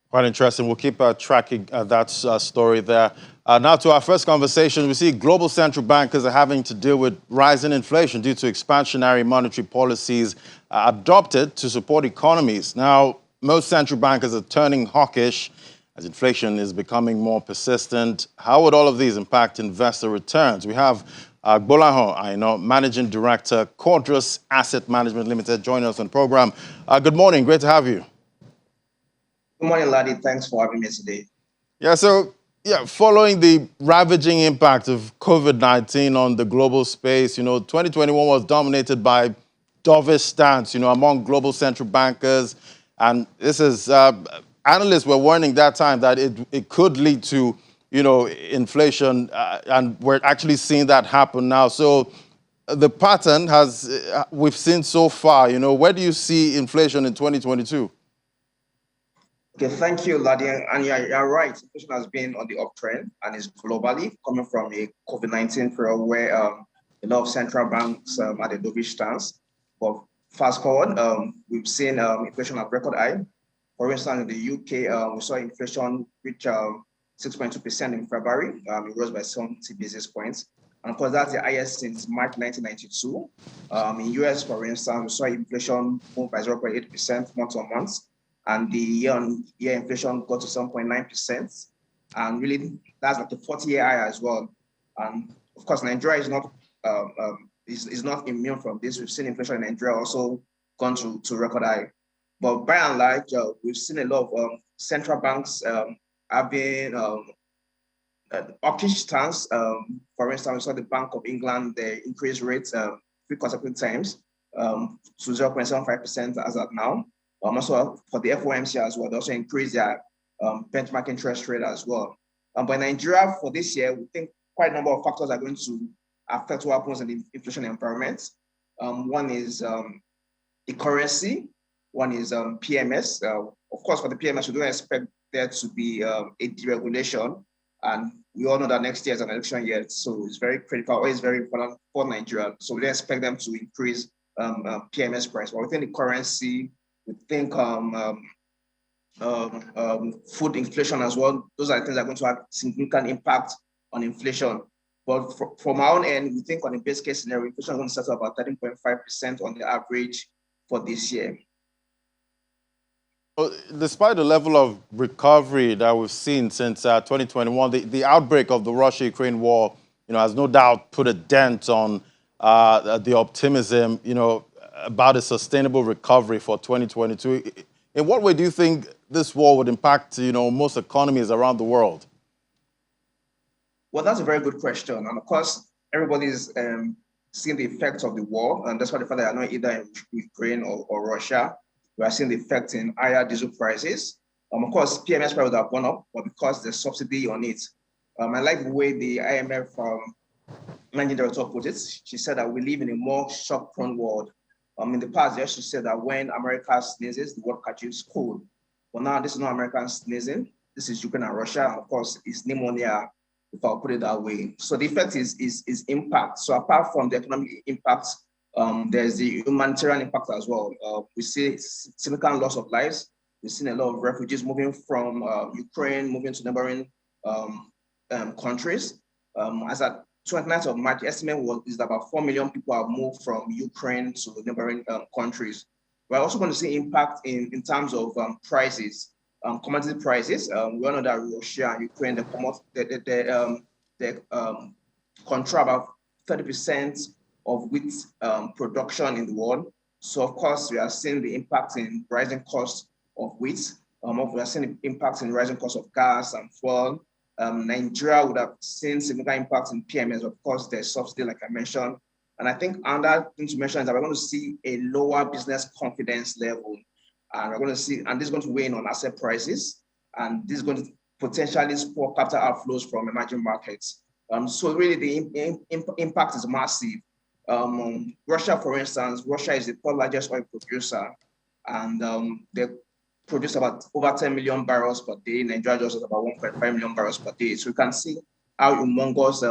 Quite interesting. We'll keep tracking that story there. Now to our first conversation, we see global central bankers are having to deal with rising inflation due to expansionary monetary policies adopted to support economies. Now, most central bankers are turning hawkish as inflation is becoming more persistent. How would all of these impact investor returns? We have Gbolahan Aina, Managing Director, Cordros Asset Management Limited, joining us on the program. Good morning. Great to have you. Good morning, Laddie. Thanks for having me today. Following the ravaging impact of COVID-19 on the global space, 2021 was dominated by dovish stance, among global central bankers. And this is, analysts were warning that time that it could lead to, inflation. And we're actually seeing that happen now. So the pattern we've seen so far, where do you see inflation in 2022? Okay, thank you, Laddie. And you're right. Inflation has been on the uptrend and is globally coming from a COVID-19 period where a lot of central banks had a dovish stance. But fast forward, we've seen inflation at record high. For instance, in the UK, we saw inflation reach 6.2% in February. It rose by 70 basis points. And of course, that's the highest since March 1992. In US, for instance, we saw inflation move by 0.8% month on month. And the year-on-year inflation got to 7.9%. And really, that's like a 40-year high as well. And of course, Nigeria is not immune from this. We've seen inflation in Nigeria also gone to record high. But by and large, we've seen a lot of central banks having hawkish stance. For instance, we saw the Bank of England, they increased rates 3 consecutive times to 0.75% as of now. Also for the FOMC as well, they also increased their benchmark interest rate as well. But in Nigeria for this year, we think quite a number of factors are going to affect what happens in the inflation environment. One is the currency, one is PMS. Of course, for the PMS, we don't expect there to be a deregulation. And we all know that next year is an election year, so it's very critical, always very important for Nigeria. So we don't expect them to increase PMS price. But within the currency, we think food inflation as well. Those are things that are going to have significant impact on inflation. But from our own end, we think on the best case scenario, inflation is going to settle about 13.5% on the average for this year. Well, despite the level of recovery that we've seen since 2021, the outbreak of the Russia-Ukraine war, has no doubt put a dent on the optimism, about a sustainable recovery for 2022. In what way do you think this war would impact, most economies around the world? Well, that's a very good question. And of course, everybody's seeing the effects of the war. And that's why the fact that are not either in Ukraine or Russia, we are seeing the effect in higher diesel prices. Of course, PMS prices have gone up, but because there's subsidy on it. I like the way the IMF managing director put it. She said that we live in a more shock-prone world. In the past, they used to say that when America sneezes, the world catches cold. But now this is not American sneezing. This is Ukraine and Russia. And of course, it's pneumonia, if I'll put it that way. So the effect is impact. So apart from the economic impact, there's the humanitarian impact as well. We see significant loss of lives. We've seen a lot of refugees moving from Ukraine, moving to neighboring countries. As at 29th of March, the estimate is that about 4 million people have moved from Ukraine to neighboring countries. We're also going to see impact in terms of prices, commodity prices. We all know that Russia and Ukraine, they control about 30% of wheat production in the world. So of course, we are seeing the impact in rising costs of wheat. We are seeing the impact in rising costs of gas and fuel. Nigeria would have seen significant impact in PMS. Of course, there's subsidy, like I mentioned. And I think another thing to mention is that we're going to see a lower business confidence level. And we're going to see, and this is going to weigh in on asset prices. And this is going to potentially spur capital outflows from emerging markets. So really the impact is massive. Russia, for instance, Russia is the third largest oil producer. And they produce about over 10 million barrels per day. Nigeria just has about 1.5 million barrels per day. So you can see how humongous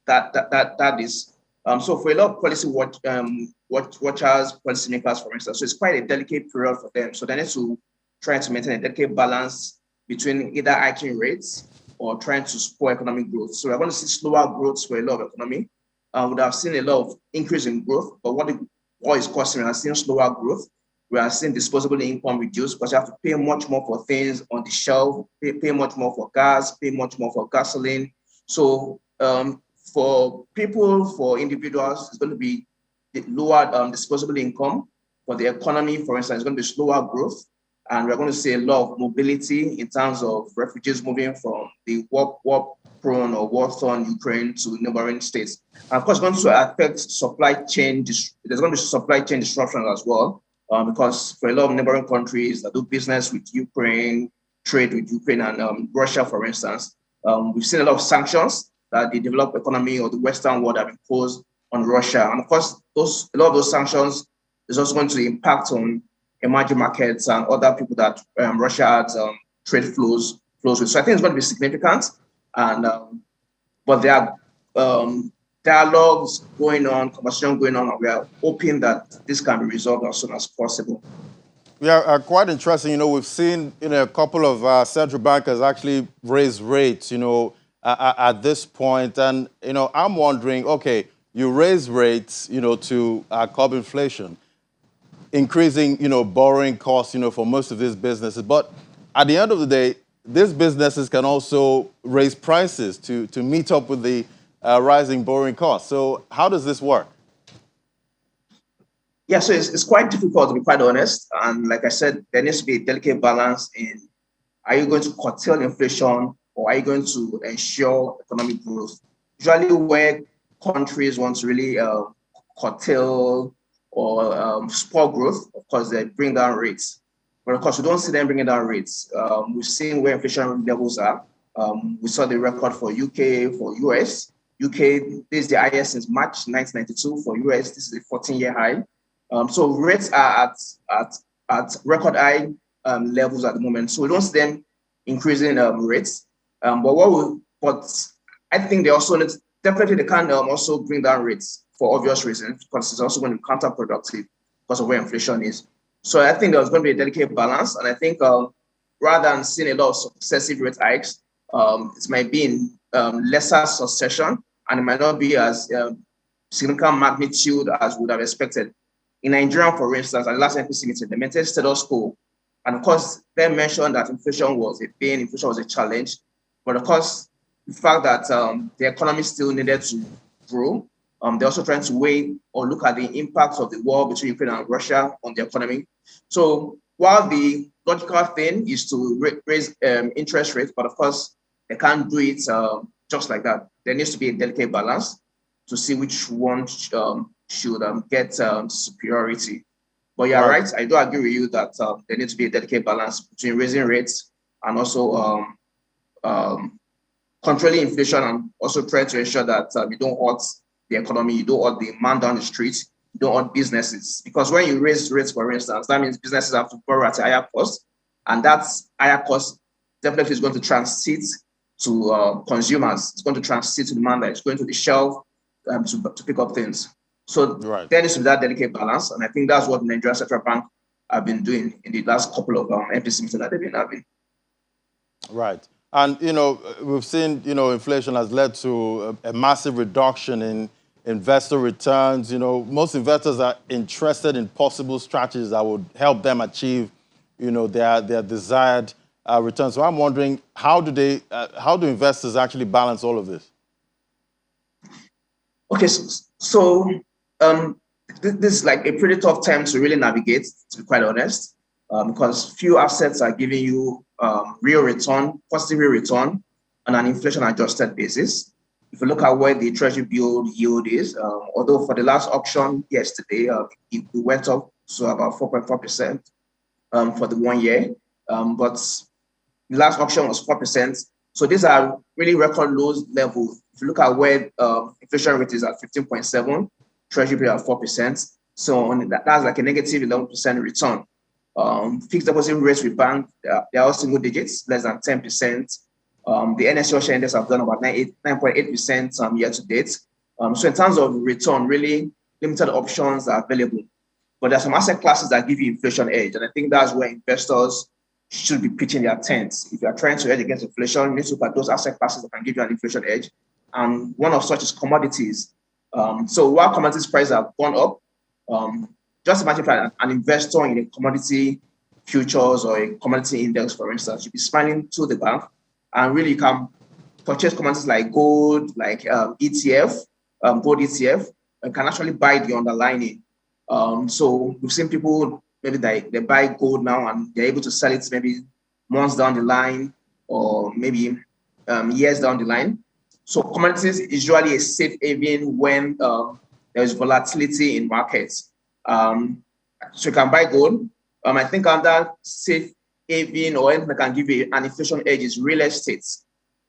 that is. So for a lot of policy watchers, policymakers, for instance, so it's quite a delicate period for them. So they need to trying to maintain a delicate balance between either hiking rates or trying to support economic growth. So we're going to see slower growth for a lot of economy. We would have seen a lot of increase in growth, but what is causing, we are seeing slower growth. We are seeing disposable income reduce because you have to pay much more for things on the shelf, pay much more for gas, pay much more for gasoline. So for people, for individuals, it's going to be lower disposable income. For the economy, for instance, it's going to be slower growth. And we're going to see a lot of mobility in terms of refugees moving from the war-prone or war-torn Ukraine to neighboring states. And of course, it's going to affect supply chain. There's going to be supply chain disruptions as well, because for a lot of neighboring countries that do business with Ukraine, trade with Ukraine and Russia, for instance, we've seen a lot of sanctions that the developed economy or the Western world have imposed on Russia. And of course, a lot of those sanctions is also going to impact on emerging markets and other people that Russia has trade flows with. So I think it's going to be significant. And but there are dialogues going on, conversation going on, and we are hoping that this can be resolved as soon as possible. Yeah, quite interesting. We've seen a couple of central bankers actually raise rates, at this point. And, I'm wondering, okay, you raise rates, to curb inflation, increasing, borrowing costs, for most of these businesses. But at the end of the day, these businesses can also raise prices to meet up with the rising borrowing costs. So how does this work? Yeah, so it's quite difficult, to be quite honest. And like I said, there needs to be a delicate balance in, are you going to curtail inflation or are you going to ensure economic growth? Usually where countries want to really curtail or support growth, of course, they bring down rates. But of course, we don't see them bringing down rates. We've seen where inflation levels are. We saw the record for UK, for US. UK, this is the highest since March 1992. For US, this is a 14-year high. So rates are at record high levels at the moment. So we don't see them increasing rates. But I think they also definitely they can also bring down rates for obvious reasons, because it's also going to be counterproductive because of where inflation is. So I think there's going to be a delicate balance. And I think rather than seeing a lot of successive rate hikes, it might be in lesser succession, and it might not be as significant magnitude as we would have expected. In Nigeria, for instance, at the last NPC meeting, they maintained status quo. And of course, they mentioned that inflation was a pain, inflation was a challenge. But of course, the fact that the economy still needed to grow, they're also trying to weigh or look at the impacts of the war between Ukraine and Russia on the economy. So while the logical thing is to raise interest rates, but of course, they can't do it just like that. There needs to be a delicate balance to see which one should get superiority. But you're right. I do agree with you that there needs to be a delicate balance between raising rates and also controlling inflation, and also trying to ensure that you don't hurt the economy, you don't hurt the man down the street, you don't hurt businesses. Because when you raise rates, for instance, that means businesses have to borrow at a higher cost, and that higher cost definitely is going to transit to consumers. It's going to transit to demand, that it's going to the shelf to pick up things. So there needs to be that delicate balance, and I think that's what the Nigerian Central Bank have been doing in the last couple of MPC meetings that they've been having. Right. And, we've seen, inflation has led to a massive reduction in investor returns. Most investors are interested in possible strategies that would help them achieve, their desired returns. So I'm wondering, how do investors actually balance all of this? Okay, so this is like a pretty tough time to really navigate, to be quite honest, because few assets are giving you real return, positive real return on an inflation-adjusted basis. If you look at where the Treasury bill yield is, although for the last auction yesterday, it went up to about 4.4% for the 1 year, but the last auction was 4%. So these are really record low levels. If you look at where inflation rate is at 15.7, Treasury bill at 4%. So that's like a negative 11% return. Fixed deposit rates with bank, they are all single digits, less than 10%. The NSE share index have done about 9.8% year to date. So in terms of return, really limited options are available. But there are some asset classes that give you inflation edge. And I think that's where investors should be pitching their tents. If you are trying to hedge against inflation, you need to look at those asset classes that can give you an inflation edge. And one of such is commodities. So while commodities prices have gone up, just imagine if an investor in a commodity futures or a commodity index, for instance, you'll be smiling to the bank, and really you can purchase commodities like gold, like ETF, gold ETF, and can actually buy the underlying. So we've seen people maybe they buy gold now and they're able to sell it maybe months down the line or maybe years down the line. So commodities is usually a safe haven when there's volatility in markets. So you can buy gold. I think another safe haven or anything that can give you an inflation edge is real estate.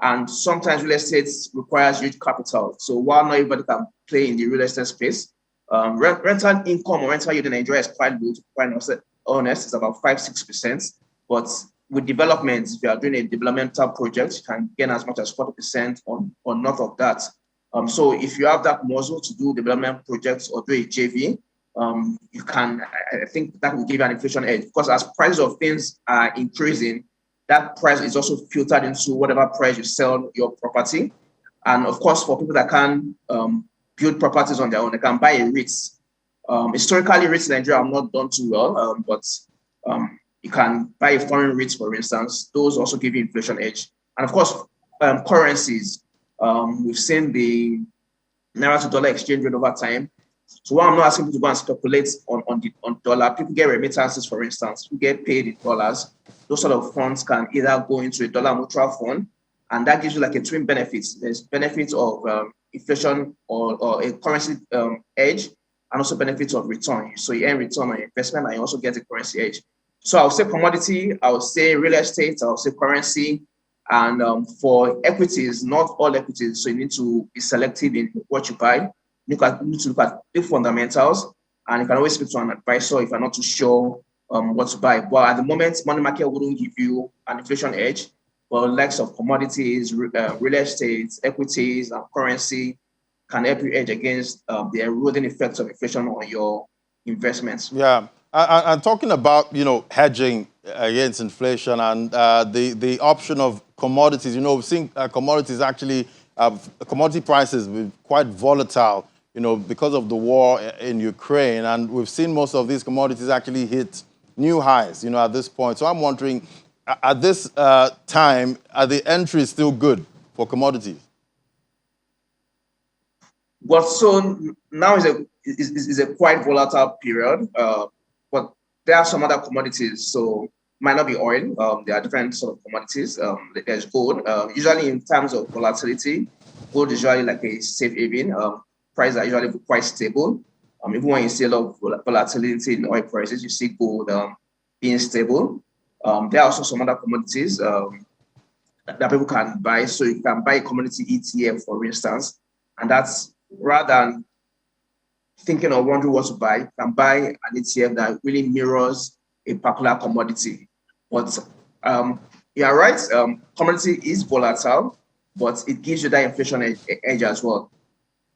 And sometimes real estate requires huge capital. So while not everybody can play in the real estate space, rental income or rental yield in Nigeria is quite low, to be quite honest, it's about 5-6%. But with development, if you are doing a developmental project, you can gain as much as 40% or north of that. So if you have that muscle to do development projects or do a JV, you can, I think that will give you an inflation edge, because as prices of things are increasing, that price is also filtered into whatever price you sell your property. And of course, for people that can build properties on their own, they can buy a REITs. Historically, REITs in Nigeria have not done too well, but you can buy a foreign REITs, for instance. Those also give you inflation edge. And of course, currencies. We've seen the Naira to dollar exchange rate over time. So while I'm not asking people to go and speculate on dollar, people get remittances, for instance, who get paid in dollars. Those sort of funds can either go into a dollar mutual fund, and that gives you like a twin benefits. There's benefits of inflation or a currency edge, and also benefits of return. So you earn return on your investment and you also get a currency edge. So I would say commodity, I would say real estate, I would say currency. And for equities, not all equities, so you need to be selective in what you buy. You need to look at the fundamentals, and you can always speak to an advisor if you're not too sure what to buy. But at the moment, money market wouldn't give you an inflation edge. But likes of commodities, real estate, equities, and currency can help you hedge against the eroding effects of inflation on your investments. Yeah, and talking about hedging against inflation and the option of commodities. We've seen commodities actually commodity prices be quite volatile. Because of the war in Ukraine, and we've seen most of these commodities actually hit new highs. At this point. So I'm wondering, at this time, are the entries still good for commodities? Well, so now is a quite volatile period, but there are some other commodities. So might not be oil. There are different sort of commodities. There's gold. Usually in terms of volatility, gold is usually like a safe haven. Prices are usually quite stable. Even when you see a lot of volatility in oil prices, you see gold being stable. There are also some other commodities that people can buy. So you can buy a commodity ETF, for instance, and that's rather than thinking or wondering what to buy, you can buy an ETF that really mirrors a particular commodity. But you're right, commodity is volatile, but it gives you that inflation edge as well.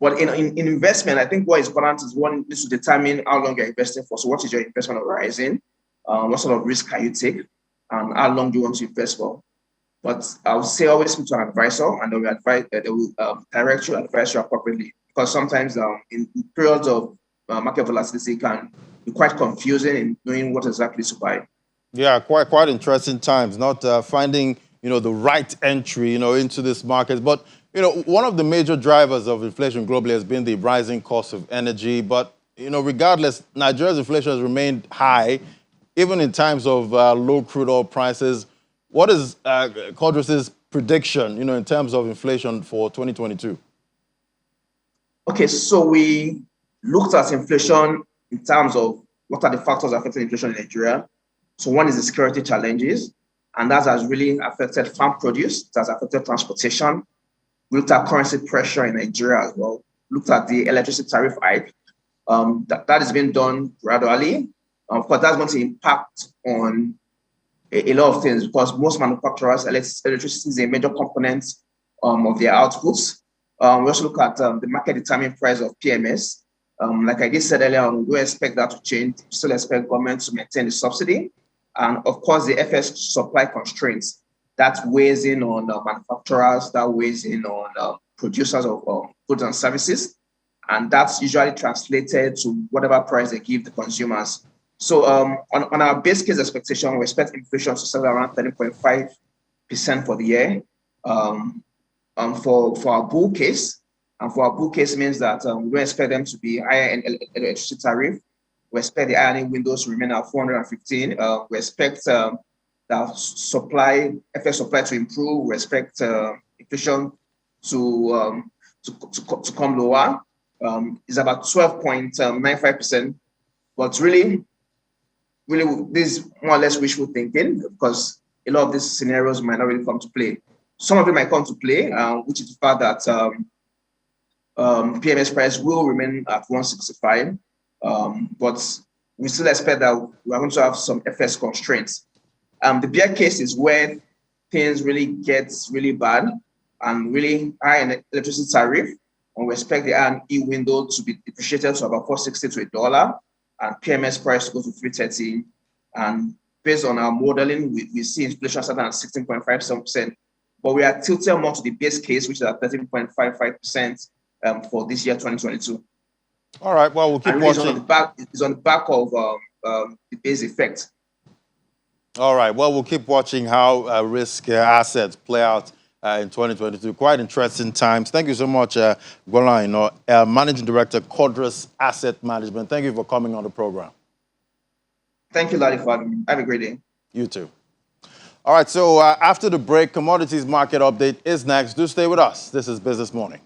But in investment, I think what is important is one needs to determine how long you're investing for. So what is your investment horizon? What sort of risk can you take? And how long do you want to invest for? But I would say always speak to an advisor, and they will direct you and advise you appropriately. Because sometimes in periods of market volatility can be quite confusing in knowing what exactly to buy. Yeah, quite interesting times. Not finding the right entry into this market, but one of the major drivers of inflation globally has been the rising cost of energy. But, regardless, Nigeria's inflation has remained high, even in times of low crude oil prices. What is Codrus's prediction, in terms of inflation for 2022? Okay, so we looked at inflation in terms of what are the factors affecting inflation in Nigeria. So one is the security challenges, and that has really affected farm produce, it has affected transportation. We looked at currency pressure in Nigeria as well. Looked at the electricity tariff hike. That is being done gradually. Of course, that's going to impact on a lot of things because most manufacturers, electricity is a major component of their outputs. We also look at the market determined price of PMS. Like I did said earlier, we don't expect that to change. We still expect government to maintain the subsidy. And of course, the FS supply constraints that weighs in on manufacturers, that weighs in on producers of goods and services. And that's usually translated to whatever price they give the consumers. So on our base case expectation, we expect inflation to settle around 13.5% for the year. For our bull case, and for our bull case means that we don't expect them to be higher in electricity tariff. We expect the ironing windows to remain at 415. We expect the FX supply to improve. We expect inflation to come lower. It's about 12.95%, but really, this is more or less wishful thinking because a lot of these scenarios might not really come to play. Some of them might come to play, which is the fact that PMS price will remain at 165, but we still expect that we are going to have some FS constraints. The bear case is where things really get really bad and really high in electricity tariff, and we expect the R&E window to be depreciated to about 460 to $1, and PMS price to go to 330. And based on our modeling, we see inflation starting at 16.57%, but we are tilted more to the base case, which is at 13.55% for this year, 2022. All right. Well, we'll keep watching. It's on the back of the base effect. All right. Well, we'll keep watching how risk assets play out in 2022. Quite interesting times. Thank you so much, Golan, Managing Director, Cordras Asset Management. Thank you for coming on the program. Thank you, Larry, for having me. Have a great day. You too. All right. So after the break, commodities market update is next. Do stay with us. This is Business Morning.